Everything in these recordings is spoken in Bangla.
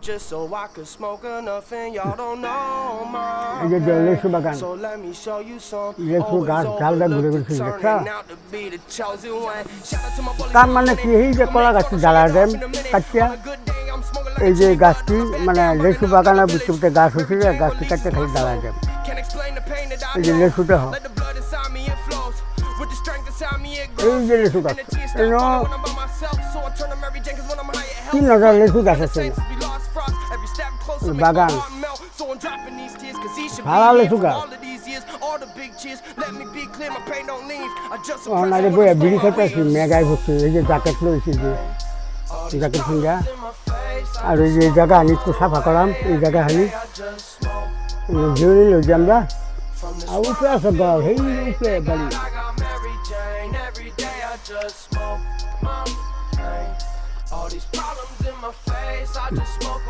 just so I could smoke enough and y'all don't know my এই যে pain. লেসু বাগান, So let me show you some. লেসু গাছ Always ঝালদা ঘুরে overlooked, ঘুরে দেখছ। turning out to be the chosen one. Shout out to my bullies তার in my মানে কি minute. এই যে কলা গাছটি জ্বালা দেন কাটিয়া, On a good day, I'm smoking like এই a যে chili গাছটি bud. মানে লেসু বাগানের ভিতরে গাছ হচ্ছে, গাছটি কাটতে খালি জ্বালা দেন। Can't explain the pain that I এই যে know. লেসুটা হোক, Let the blood inside me it flows. With the strength inside me it এই grows. যে লেসু গাছ, And the tears এই start falling when I'm by myself. So I turn to Mary Jane 'cause when I'm high it helps. 3000 লেসু গাছ The আছে saints we lost frost. Every step closer makes my বাগান, heart melt. So I'm dropping these tears 'cause he should be Sara here লেসু for গাছ। all of these years. All the big cheers. Let me be clear, my pain don't leave. I just O suppress নারে it বইয়া when বিড়ি I খেতে আসি, মেঘায় ভরছে। এই যে জ্যাকেট লইছি, যে জ্যাকেট ফিঙ্গা, আর ওই যে এই জায়গা আমি একটু সাফা করাম, এই জায়গা হানি ঝিউরি লই যে আমরা, আর উপরে আছে গড়, এই উপরে বাড়ি। Every day I just smoke my pain. All these problems in my face, I just smoke.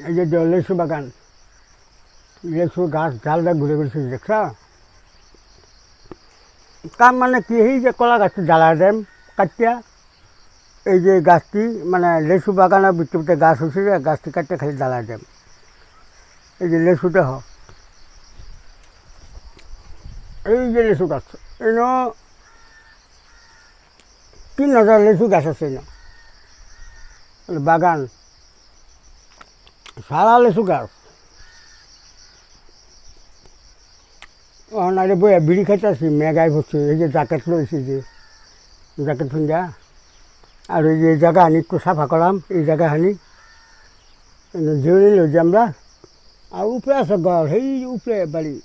এই যে লেসু বাগান, লেসু গাছ ঝালদা ঘুরে ঘুরে দেখছ। তার মানে কি এই যে কলা গাছটি জ্বালা দেন কাটিয়া, এই যে গাছটি মানে লেসু বাগানের ভিতরে গাছ হচ্ছে, গাছটি কাটতে খালি জ্বালা দেন। এই যে লেসুটা হোক, এই যে লেসু গাছ, এই 3000 লেসু গাছ আছে বাগান, সারা লেসু গাছ। নারে বইয়া বিড়ি খাইতে আসি, মেঘায় ভরছে। এই যে জ্যাকেট লইছি, যে জ্যাকেট ফিঙ্গা, আর ওই যে জায়গা হানি একটু সাফা করাম, এই জায়গা হানি ঝিউরি লই যে আমরা, আর উপরে আছে গড়, এই উপরে বাড়ি।